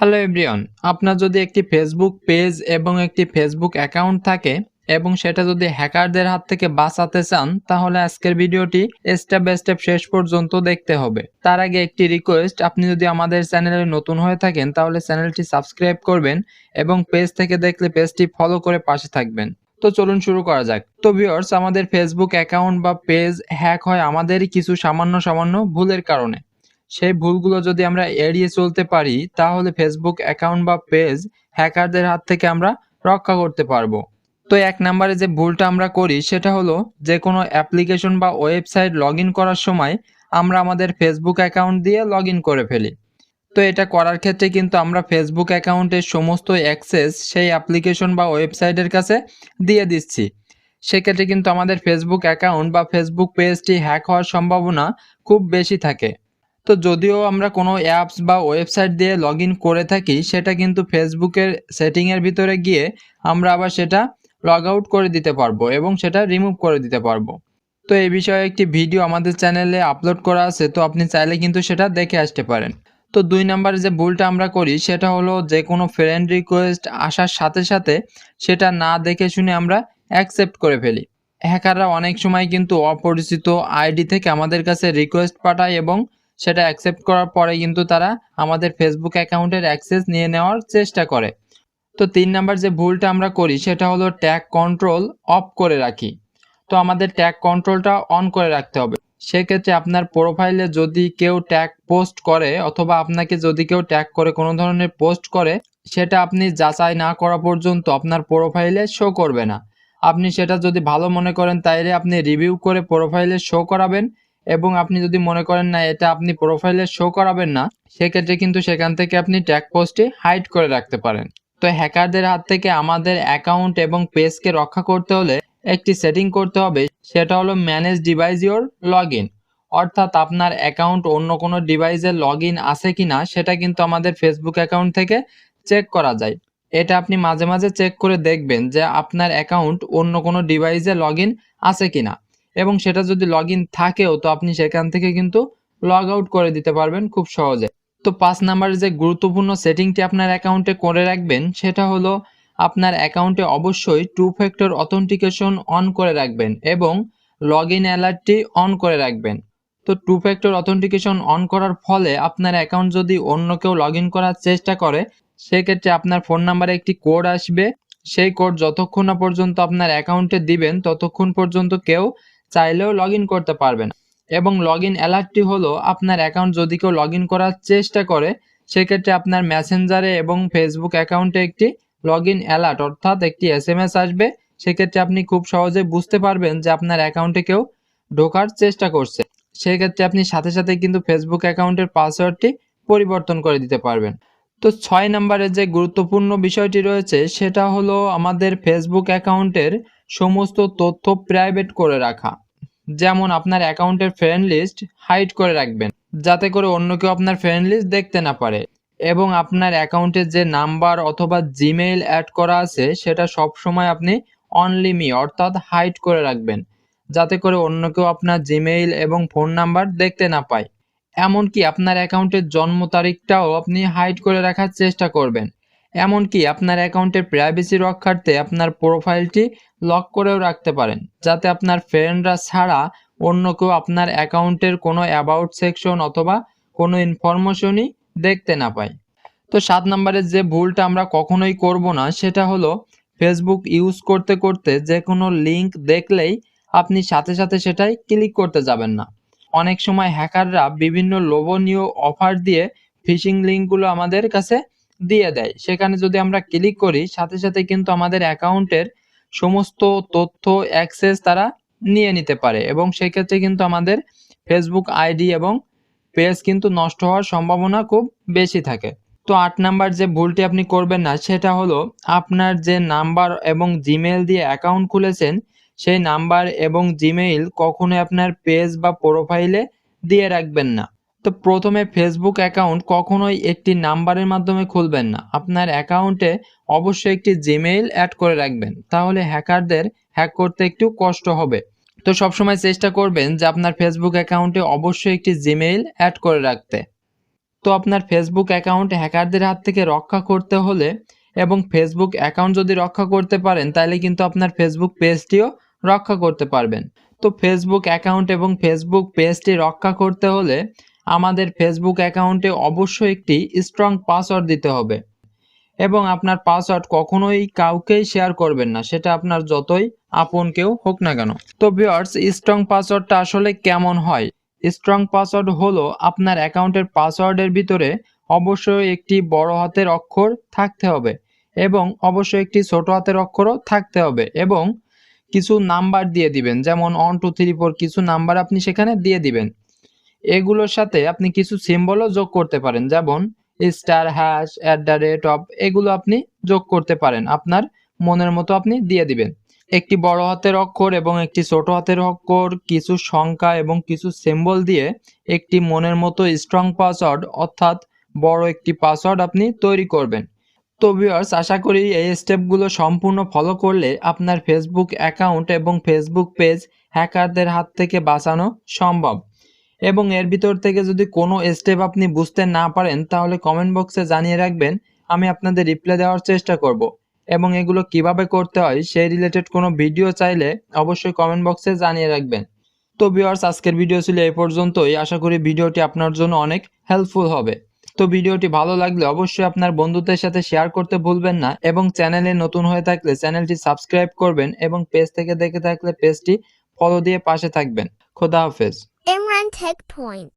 Hello everyone, আপনার যদি একটি ফেসবুক পেজ এবং একটি ফেসবুক অ্যাকাউন্ট থাকে এবং সেটা যদি হ্যাকারদের হাত থেকে বাঁচাতে চান তাহলে আজকের ভিডিওটি স্টেপ বাই স্টেপ শেষ পর্যন্ত দেখতে হবে। তার আগে একটি রিকোয়েস্ট, আপনি যদি আমাদের চ্যানেলে নতুন হয়ে থাকেন তাহলে চ্যানেলটি সাবস্ক্রাইব করবেন এবং পেজ থেকে দেখলে পেজটি ফলো করে পাশে থাকবেন। তো চলুন শুরু করা যাক। তো ভিউয়ার্স, আমাদের ফেসবুক অ্যাকাউন্ট বা পেজ হ্যাক হয় আমাদেরই কিছু সামান্য সামান্য ভুলের কারণে। সেই ভুলগুলো যদি আমরা এড়িয়ে চলতে পারি তাহলে ফেসবুক অ্যাকাউন্ট বা পেজ হ্যাকারদের হাত থেকে আমরা রক্ষা করতে পারবো। তো এক নম্বরে যে ভুলটা আমরা করি সেটা হলো যে কোনো অ্যাপ্লিকেশন বা ওয়েবসাইট লগ ইন করার সময় আমরা আমাদের ফেসবুক অ্যাকাউন্ট দিয়ে লগ ইন করে ফেলি। তো এটা করার ক্ষেত্রে কিন্তু আমরা ফেসবুক অ্যাকাউন্টের সমস্ত অ্যাক্সেস সেই অ্যাপ্লিকেশন বা ওয়েবসাইটের কাছে দিয়ে দিচ্ছি। সেক্ষেত্রে কিন্তু আমাদের ফেসবুক অ্যাকাউন্ট বা ফেসবুক পেজটি হ্যাক হওয়ার সম্ভাবনা খুব বেশি থাকে। তো যদিও আমরা কোনো অ্যাপস বা ওয়েবসাইট দিয়ে লগ ইন করে থাকি সেটা কিন্তু ফেসবুকের সেটিংয়ের ভিতরে গিয়ে আমরা আবার সেটা লগ আউট করে দিতে পারবো এবং সেটা রিমুভ করে দিতে পারবো। তো এই বিষয়ে একটি ভিডিও আমাদের চ্যানেলে আপলোড করা আছে, তো আপনি চাইলে কিন্তু সেটা দেখে আসতে পারেন। তো ২ নাম্বারে যে ভুলটা আমরা করি সেটা হলো যে কোনো ফ্রেন্ড রিকোয়েস্ট আসার সাথে সাথে সেটা না দেখে শুনে আমরা অ্যাকসেপ্ট করে ফেলি। হ্যাকাররা অনেক সময় কিন্তু অপরিচিত আইডি থেকে আমাদের কাছে রিকোয়েস্ট পাঠায় এবং সেটা অ্যাকসেপ্ট করার পরে কিন্তু তারা আমাদের ফেসবুক অ্যাকাউন্টের অ্যাক্সেস নিয়ে নেওয়ার চেষ্টা করে। তো ৩ নাম্বার যে ভুলটা আমরা করি সেটা হলো ট্যাগ কন্ট্রোল অফ করে রাখি। তো আমাদের ট্যাগ কন্ট্রোলটা অন করে রাখতে হবে। সেক্ষেত্রে আপনার প্রোফাইলে যদি কেউ ট্যাগ পোস্ট করে অথবা আপনাকে যদি কেউ ট্যাগ করে কোনো ধরনের পোস্ট করে, সেটা আপনি যাচাই না করা পর্যন্ত আপনার প্রোফাইলে শো করবে না। আপনি সেটা যদি ভালো মনে করেন তাইলে আপনি রিভিউ করে প্রোফাইলে শো করাবেন, এবং আপনি যদি মনে করেন না এটা আপনি প্রোফাইলে শো করাবেন না, সেক্ষেত্রে কিন্তু সেখান থেকে আপনি ট্যাগ পোস্টটি হাইড করে রাখতে পারেন। তো হ্যাকারদের হাত থেকে আমাদের অ্যাকাউন্ট এবং পেজকে রক্ষা করতে হলে একটি সেটিং করতে হবে, সেটা হলো ম্যানেজ ডিভাইস ইওর লগইন। অর্থাৎ আপনার অ্যাকাউন্ট অন্য কোনো ডিভাইসে লগইন আছে কিনা সেটা কিন্তু আমাদের ফেসবুক অ্যাকাউন্ট থেকে চেক করা যায়। এটা আপনি মাঝে মাঝে চেক করে দেখবেন যে আপনার অ্যাকাউন্ট অন্য কোনো ডিভাইসে লগইন আছে কিনা, এবং সেটা যদি লগইন থাকেও তো আপনি সেখান থেকে কিন্তু লগ আউট করে দিতে পারবেন খুব সহজে। তো ৫ নাম্বারে যে গুরুত্বপূর্ণ সেটিংটি আপনার অ্যাকাউন্টে করে রাখবেন সেটা হলো আপনার অ্যাকাউন্টে অবশ্যই টু ফ্যাক্টর অথেন্টিকেশন অন করে রাখবেন এবং লগইন অ্যালার্টটি অন করে রাখবেন। তো টু ফ্যাক্টর অথেন্টিকেশন অন করার ফলে আপনার অ্যাকাউন্ট যদি অন্য কেউ লগইন করার চেষ্টা করে, সেক্ষেত্রে আপনার ফোন নাম্বারে একটি কোড আসবে। সেই কোড যতক্ষণ না পর্যন্ত আপনার অ্যাকাউন্টে দিবেন ততক্ষণ পর্যন্ত কেউ চাইলেও লগইন করতে পারবে না। এবং লগইন অ্যালার্টটি হলো আপনার অ্যাকাউন্ট যদি কেউ লগইন করার চেষ্টা করে, সেক্ষেত্রে আপনার মেসেঞ্জারে এবং ফেসবুক অ্যাকাউন্টে একটি লগইন অ্যালার্ট অর্থাৎ একটি এসএমএস আসবে। সেক্ষেত্রে আপনি খুব সহজে বুঝতে পারবেন যে আপনার অ্যাকাউন্টে কেউ ঢোকার চেষ্টা করছে। সেক্ষেত্রে আপনি সাথে সাথে কিন্তু ফেসবুক অ্যাকাউন্টের পাসওয়ার্ডটি পরিবর্তন করে দিতে পারবেন। তো ৬ নম্বরে যে গুরুত্বপূর্ণ বিষয়টি রয়েছে সেটা হলো আমাদের ফেসবুক অ্যাকাউন্টের সমস্ত তথ্য প্রাইভেট করে রাখা। যেমন আপনার অ্যাকাউন্টের ফ্রেন্ড লিস্ট হাইড করে রাখবেন, যাতে করে অন্য কেউ আপনার ফ্রেন্ড লিস্ট দেখতে না পারে। এবং আপনার অ্যাকাউন্টের যে নাম্বার অথবা জিমেইল অ্যাড করা আছে সেটা সবসময় আপনি অনলি মি অর্থাৎ হাইড করে রাখবেন, যাতে করে অন্য কেউ আপনার জিমেইল এবং ফোন নাম্বার দেখতে না পায়। এমনকি আপনার অ্যাকাউন্টের জন্ম তারিখটাও আপনি হাইড করে রাখার চেষ্টা করবেন। এমনকি আপনার অ্যাকাউন্টের প্রাইভেসি রক্ষার্থে আপনার প্রোফাইলটি লক করেও রাখতে পারেন, যাতে আপনার ফ্রেন্ডরা ছাড়া অন্য কেউ আপনার অ্যাকাউন্টের কোনো অ্যাবাউট সেকশন অথবা কোনো ইনফরমেশনই দেখতে না পায়। তো ৭ নম্বরের যে ভুলটা আমরা কখনোই করব না সেটা হলো ফেসবুক ইউজ করতে করতে যে কোনো লিঙ্ক দেখলেই আপনি সাথে সাথে সেটাই ক্লিক করতে যাবেন না। অনেক সময় হ্যাকাররা বিভিন্ন লোভনীয় অফার দিয়ে ফিশিং লিঙ্কগুলো আমাদের কাছে দিয়ে দেয়। সেখানে যদি আমরা ক্লিক করি সাথে সাথে কিন্তু আমাদের অ্যাকাউন্টের সমস্ত তথ্য অ্যাক্সেস তারা নিয়ে নিতে পারে, এবং সেক্ষেত্রে কিন্তু আমাদের ফেসবুক আইডি এবং পেজ কিন্তু নষ্ট হওয়ার সম্ভাবনা খুব বেশি থাকে। তো ৮ নাম্বার যে ভুলটি আপনি করবেন না সেটা হলো আপনার যে নাম্বার এবং জিমেইল দিয়ে অ্যাকাউন্ট খুলেছেন সেই নাম্বার এবং জিমেইল কখনোই আপনার পেজ বা প্রোফাইলে দিয়ে রাখবেন না। তো প্রথমে ফেসবুক অ্যাকাউন্ট কখনোই একটি নাম্বারের মাধ্যমে খুলবেন না। আপনার অ্যাকাউন্টে অবশ্যই একটি জিমেইল অ্যাড করে রাখবেন, তাহলে হ্যাকারদের হ্যাক করতে একটু কষ্ট হবে। তো সবসময় চেষ্টা করবেন যে আপনার ফেসবুক অ্যাকাউন্টে অবশ্যই একটি জিমেইল অ্যাড করে রাখতে। তো আপনার ফেসবুক অ্যাকাউন্ট হ্যাকারদের হাত থেকে রক্ষা করতে হলে এবং ফেসবুক অ্যাকাউন্ট যদি রক্ষা করতে পারেন তাহলে কিন্তু আপনার ফেসবুক পেজটিও রক্ষা করতে পারবেন। তো ফেসবুক অ্যাকাউন্ট এবং ফেসবুক পেজটি রক্ষা করতে হলে আমাদের ফেসবুক অ্যাকাউন্টে অবশ্যই একটি স্ট্রং পাসওয়ার্ড দিতে হবে এবং আপনার পাসওয়ার্ড কখনোই কাউকেই শেয়ার করবেন না, সেটা আপনার যতই আপন কেউ হোক না কেন। তো ভিউয়ার্স, স্ট্রং পাসওয়ার্ডটা আসলে কেমন হয়? স্ট্রং পাসওয়ার্ড হলো আপনার অ্যাকাউন্টের পাসওয়ার্ডের ভিতরে অবশ্যই একটি বড় হাতের অক্ষর থাকতে হবে এবং অবশ্যই একটি ছোট হাতের অক্ষরও থাকতে হবে এবং কিছু নাম্বার দিয়ে দিবেন, যেমন 1 2 3 4 কিছু নাম্বার আপনি সেখানে দিয়ে দিবেন। এগুলোর সাথে আপনি কিছু সিম্বলও যোগ করতে পারেন, যেমন স্টার, হ্যাশ, @ এগুলো আপনি যোগ করতে পারেন। আপনার মনের মতো আপনি দিয়ে দিবেন। একটি বড় হাতের অক্ষর এবং একটি ছোট হাতের অক্ষর, কিছু সংখ্যা এবং কিছু সিম্বল দিয়ে একটি মনের মতো স্ট্রং পাসওয়ার্ড অর্থাৎ বড় একটি পাসওয়ার্ড আপনি তৈরি করবেন। তো ভিউয়ার্স, আশা করি এই স্টেপগুলো সম্পূর্ণ ফলো করলে আপনার ফেসবুক অ্যাকাউন্ট এবং ফেসবুক পেজ হ্যাকারদের হাত থেকে বাঁচানো সম্ভব। এবং এর ভিতর থেকে যদি কোনো স্টেপ আপনি বুঝতে না পারেন তাহলে কমেন্ট বক্সে জানিয়ে রাখবেন, আমি আপনাদের রিপ্লাই দেওয়ার চেষ্টা করব। এবং এগুলো কিভাবে করতে হয় সেই রিলেটেড কোনো ভিডিও চাইলে অবশ্যই কমেন্ট বক্সে জানিয়ে রাখবেন। তো ভিউয়ার্স, আজকের ভিডিও ছিল এই পর্যন্তই। আশা করি ভিডিওটি আপনার জন্য অনেক হেল্পফুল হবে। তো ভিডিওটি ভালো লাগলে অবশ্যই আপনার বন্ধুদের সাথে শেয়ার করতে ভুলবেন না এবং চ্যানেলে নতুন হয়ে থাকলে চ্যানেলটি সাবস্ক্রাইব করবেন এবং পেজ থেকে দেখে থাকলে পেজটি ফলো দিয়ে পাশে থাকবেন। খোদা হাফেজ। Imran Tech Point.